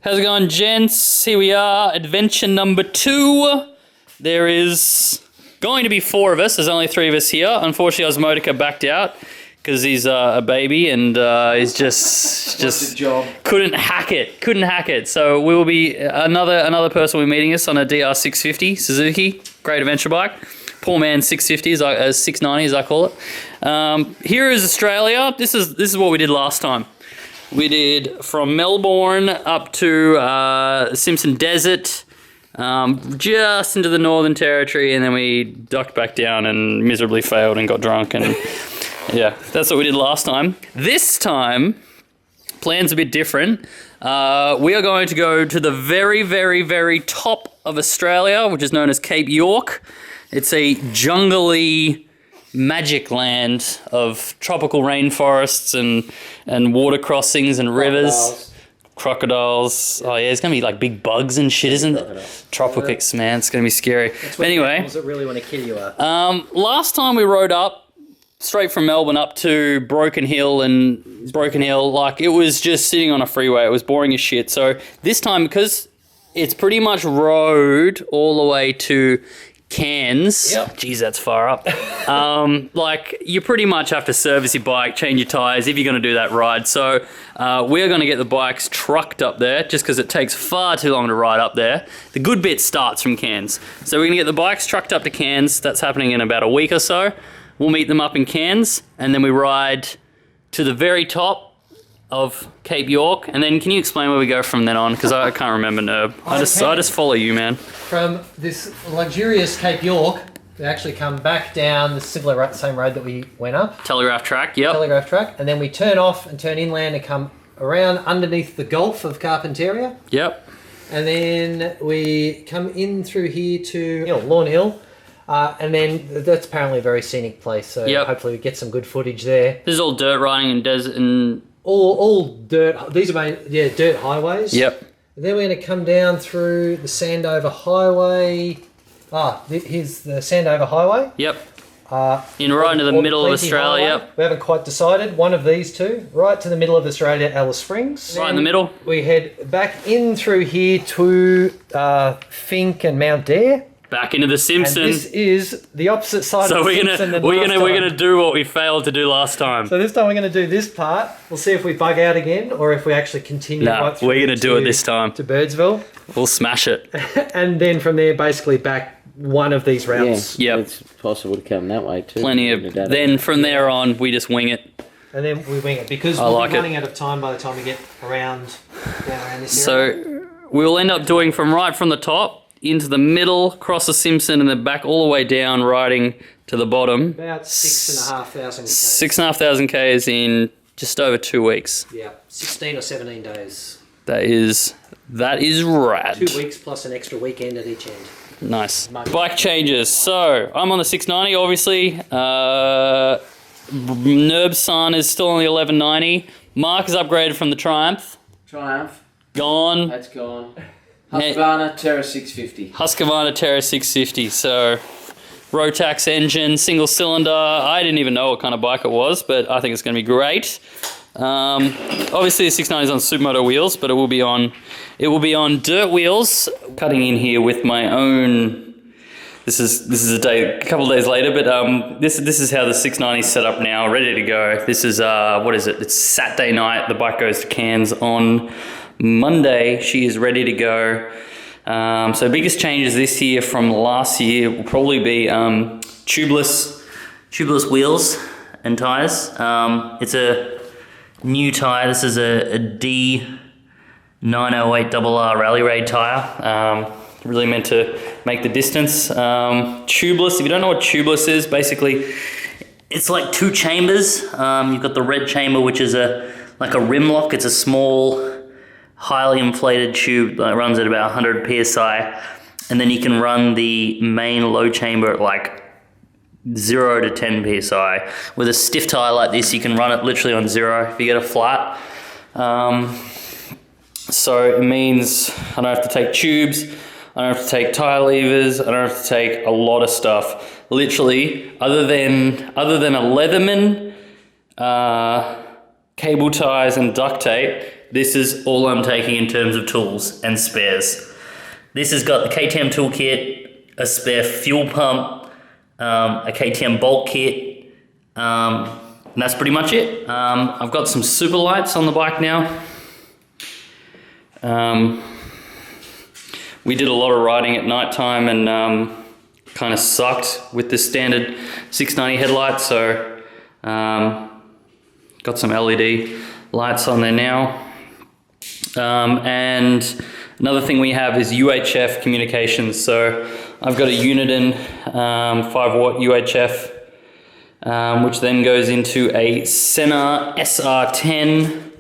How's it going, gents? Here we are, adventure number 2. There is going to be 4 of us. There's only 3 of us here. Unfortunately, Osmotica backed out because he's a baby and he's just couldn't hack it. So we will be another person will be meeting us on a DR650 Suzuki, great adventure bike. Poor man 650 690 as I call it. Here is Australia. This is what we did last time. We did from Melbourne up to Simpson Desert, just into the Northern Territory, and then we ducked back down and miserably failed and got drunk. And yeah, that's what we did last time. This time, plan's a bit different. We are going to go to the very, very, very top of Australia, which is known as Cape York. It's a jungly magic land of tropical rainforests and water crossings and rivers. Crocodiles. Oh yeah, there's gonna be like big bugs and shit, isn't it? Tropics, man, it's gonna be scary. But anyway, that really want to kill you are. Last time we rode up straight from Melbourne up to Broken Hill, like it was just sitting on a freeway. It was boring as shit. So this time, because it's pretty much road all the way to Cairns. Yep. Geez, that's far up. Like you pretty much have to service your bike, change your tires if you're going to do that ride. So we're going to get the bikes trucked up there just because it takes far too long to ride up there. The good bit starts from Cairns. So we're going to get the bikes trucked up to Cairns. That's happening in about a week or so. We'll meet them up in Cairns and then we ride to the very top of Cape York, and then can you explain where we go from then on? Because I can't remember, Nerb. I just follow you, man. From this luxurious Cape York, we actually come back down the same road that we went up. Telegraph track, yep. Telegraph track, and then we turn off and turn inland and come around underneath the Gulf of Carpentaria. Yep. And then we come in through here to Lawn Hill. And then that's apparently a very scenic place, so hopefully we get some good footage there. This is all dirt riding and desert and... All dirt. These are dirt highways. Yep. And then we're going to come down through the Sandover Highway. Here's the Sandover Highway. Yep. Right into the middle of Australia. Yep. We haven't quite decided. One of these two. Right to the middle of Australia, Alice Springs. Right in the middle. We head back in through here to Finke and Mount Dare. Back into the Simpson. And this is the opposite side of the Simpson. So we're gonna do what we failed to do last time. So this time we're gonna do this part. We'll see if we bug out again or if we actually continue. We're gonna do it this time. To Birdsville. We'll smash it. And then from there, basically back one of these routes. Yeah, it's possible to come that way too. Plenty of. Then from there on, we just wing it. And then we wing it because we're running out of time by the time we get around this area. So we'll end up doing from the top into the middle, cross the Simpson, and then back all the way down, riding to the bottom. About 6,500 Ks. 6,500 Ks in just over 2 weeks. Yeah, 16 or 17 days. That is rad. 2 weeks plus an extra weekend at each end. Nice. Bike changes. So I'm on the 690, obviously. Nerb's son is still on the 1190. Mark is upgraded from the Triumph. Gone. That's gone. Husqvarna Terra 650. Husqvarna Terra 650. So, Rotax engine, single cylinder. I didn't even know what kind of bike it was, but I think it's going to be great. Obviously, the 690 is on Supermoto wheels, but it will be on dirt wheels. Cutting in here with my own. This is a couple of days later, but this is how the 690 is set up now, ready to go. This is what is it? It's Saturday night. The bike goes to Cairns on Monday. She is ready to go. So biggest changes this year from last year will probably be tubeless wheels and tires. It's a new tire. This is a D908RR Rally Raid tire. Really meant to make the distance. Tubeless, if you don't know what tubeless is, basically it's like 2 chambers. You've got the red chamber, which is like a rim lock. It's a small, highly inflated tube that runs at about 100 psi, and then you can run the main low chamber at like 0 to 10 psi. With a stiff tire like this, you can run it literally on 0 if you get a flat. So it means I don't have to take tubes, I don't have to take tire levers, I don't have to take a lot of stuff. Literally, other than a Leatherman, cable ties and duct tape, this is all I'm taking in terms of tools and spares. This has got the KTM toolkit, a spare fuel pump, a KTM bolt kit, and that's pretty much it. I've got some super lights on the bike now. We did a lot of riding at night time and kind of sucked with the standard 690 headlights, so got some LED lights on there now. And another thing we have is UHF communications. So I've got a Uniden 5-watt UHF, which then goes into a Sena SR10,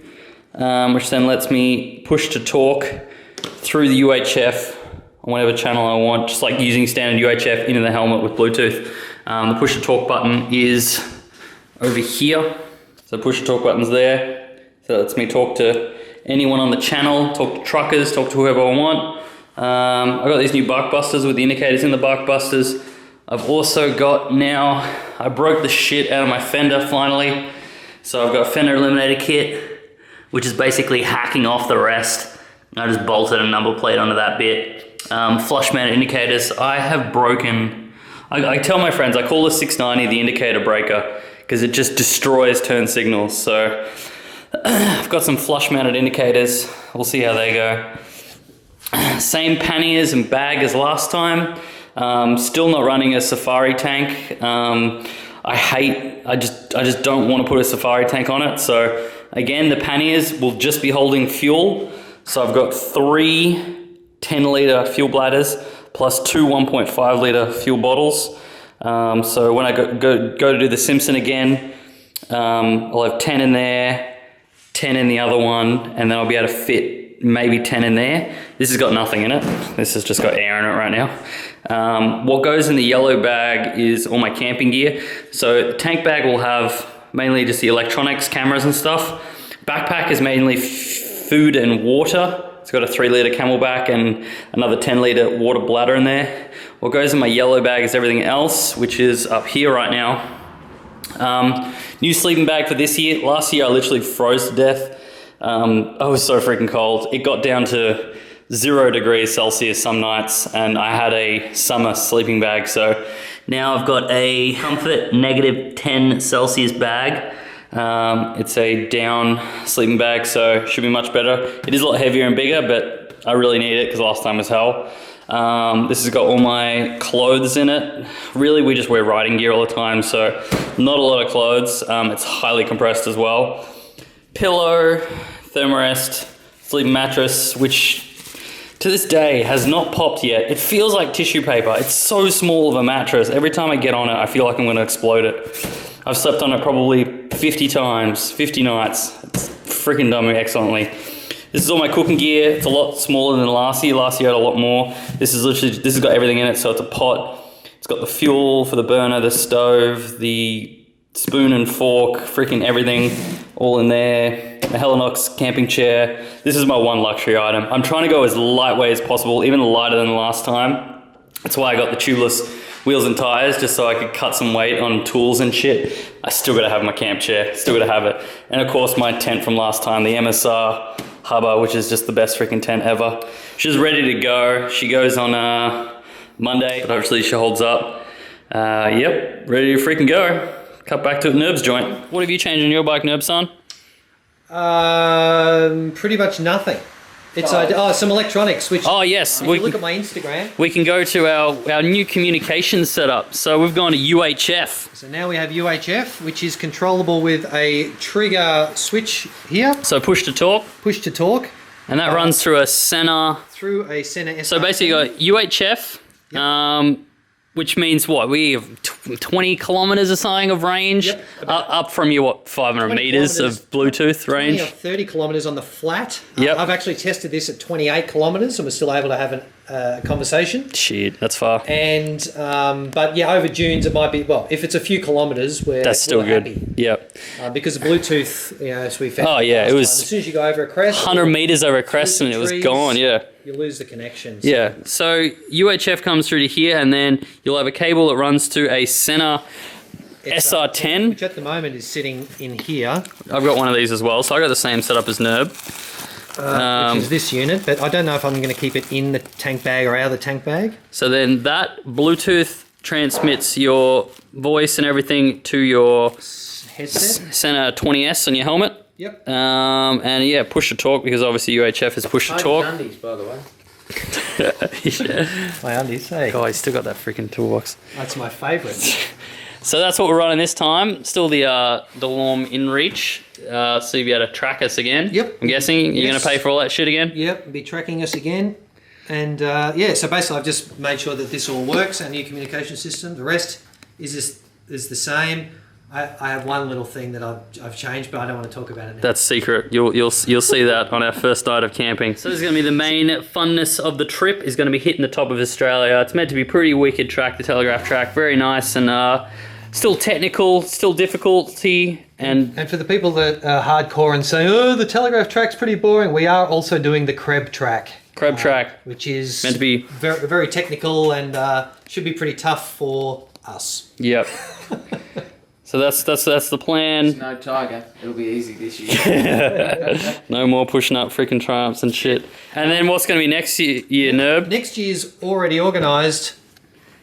which then lets me push to talk through the UHF on whatever channel I want, just like using standard UHF into the helmet with Bluetooth. The push to talk button is over here. So push to talk button's there. So it lets me talk to anyone on the channel, talk to truckers, talk to whoever I want. I've got these new bark busters with the indicators in the bark busters. I've also got now, I broke the shit out of my fender finally. So I've got a fender eliminator kit, which is basically hacking off the rest. I just bolted a number plate onto that bit. Flush mounted indicators. I have broken, I tell my friends, I call the 690 the indicator breaker because it just destroys turn signals. So I've got some flush mounted indicators. We'll see how they go. Same panniers and bag as last time. Still not running a safari tank. I just don't want to put a safari tank on it. So again, the panniers will just be holding fuel. So I've got 3 10-litre fuel bladders plus 2 1.5-litre fuel bottles. So when I go to do the Simpson again, I'll have 10 in there, 10 in the other one, and then I'll be able to fit maybe 10 in there. This has got nothing in it. This has just got air in it right now. What goes in the yellow bag is all my camping gear. So the tank bag will have mainly just the electronics, cameras and stuff. Backpack is mainly food and water. It's got a 3-litre Camelback and another 10-litre water bladder in there. What goes in my yellow bag is everything else, which is up here right now. New sleeping bag for this year. Last year I literally froze to death. I was so freaking cold. It got down to 0 degrees Celsius some nights, and I had a summer sleeping bag. So now I've got a Comfort -10 Celsius bag. It's a down sleeping bag, so should be much better. It is a lot heavier and bigger, but I really need it because last time was hell. This has got all my clothes in it. Really, we just wear riding gear all the time, so not a lot of clothes. It's highly compressed as well. Pillow, thermarest, sleeping mattress, which to this day has not popped yet. It feels like tissue paper. It's so small of a mattress. Every time I get on it, I feel like I'm gonna explode it. I've slept on it probably 50 times, 50 nights. It's freaking done me excellently. This is all my cooking gear. It's a lot smaller than last year. Last year I had a lot more. This has got everything in it. So it's a pot. It's got the fuel for the burner, the stove, the spoon and fork, freaking everything all in there. A Helinox camping chair. This is my one luxury item. I'm trying to go as lightweight as possible, even lighter than the last time. That's why I got the tubeless wheels and tires, just so I could cut some weight on tools and shit. I still gotta have my camp chair, still gotta have it. And of course my tent from last time, the MSR Hubba, which is just the best freaking tent ever. She's ready to go. She goes on Monday, but hopefully she holds up. Yep, ready to freaking go. Cut back to the Nerb's joint. What have you changed on your bike, Nerb son? Pretty much nothing. It's some electronics. Which yes, if you look at my Instagram, we can go to our new communications setup. So we've gone to UHF. So now we have UHF, which is controllable with a trigger switch here. So push to talk. Push to talk. And that runs through a Sena. Through a Sena SR10. So basically, you got UHF. Yep. Which means what? We have 20 kilometers or something of range, yep, up from your 500 meters of Bluetooth range. 20 or 30 kilometers on the flat. Yep. I've actually tested this at 28 kilometers and we're still able to have a conversation. Shit, that's far. And but yeah, over dunes it might be, well, if it's a few kilometers, that's still good. Happy. Yep. Because the Bluetooth, as we found. Oh yeah, it was. As soon as you go over a crest, 100 meters over a crest and it was gone. Yeah. You lose the connection. So. Yeah. So UHF comes through to here, and then you'll have a cable that runs to a Sena SR10, which at the moment is sitting in here. I've got one of these as well, so I got the same setup as Nerb. which is this unit, but I don't know if I'm going to keep it in the tank bag or out of the tank bag. So then that Bluetooth transmits your voice and everything to your Headset. Center 20S on your helmet. Yep. And yeah, push to talk, because obviously UHF is push to talk. Undies, by the way. My undies, hey. Oh, he's still got that freaking toolbox. That's my favourite. So that's what we're running this time. Still the Delorme InReach. So you'll be able to track us again. Yep. I'm guessing you're going to pay for all that shit again? Yep, be tracking us again. And yeah, so basically I've just made sure that this all works, our new communication system. The rest is the same. I have one little thing that I've changed, but I don't want to talk about it now. That's secret. You'll see that on our first night of camping. So this is going to be the main funness of the trip, is going to be hitting the top of Australia. It's meant to be pretty wicked track, the Telegraph track. Very nice and still technical, still difficulty. And for the people that are hardcore and say, oh, the Telegraph track's pretty boring, we are also doing the Krebs track. Krebs track. Which is meant to be very, very technical and should be pretty tough for us. Yep. So that's the plan. There's no Tiger. It'll be easy this year. No more pushing up freaking Triumphs and shit. And then what's going to be next year, Nerb? Next year's already organised.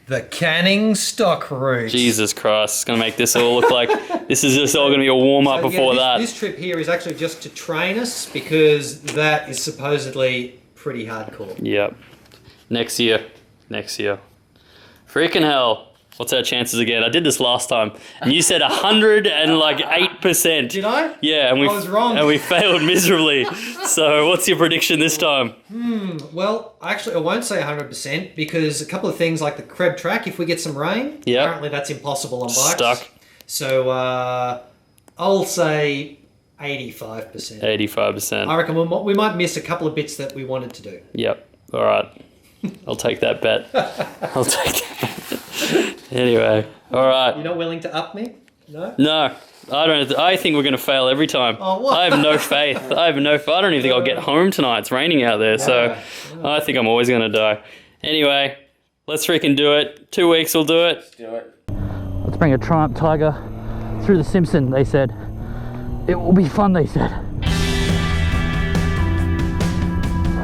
The Canning Stock Route. Jesus Christ, it's going to make this all look like this is just all going to be a warm-up before that. This trip here is actually just to train us, because that is supposedly pretty hardcore. Yep. Next year. Freaking hell. What's our chances again? I did this last time, and you said 108%. Did I? Yeah, and I was wrong. And we failed miserably. So, what's your prediction this time? Well, actually, I won't say 100%, because a couple of things like the Krebs track, if we get some rain, apparently that's impossible on bikes. Stuck. So I'll say 85%. 85%. I reckon we might miss a couple of bits that we wanted to do. Yep. All right. I'll take that bet. Anyway, all right. You're not willing to up me? No? No, I don't. I think we're going to fail every time. Oh, what? I have no faith. I don't even think I'll get home tonight. It's raining out there, so I think I'm always going to die. Anyway, let's freaking do it. 2 weeks we'll do it. Let's do it. Let's bring a Triumph Tiger through the Simpson, they said. It will be fun, they said.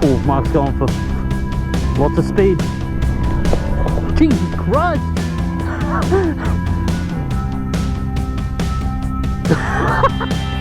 Oh, Mark's going for lots of speed. Jesus Christ!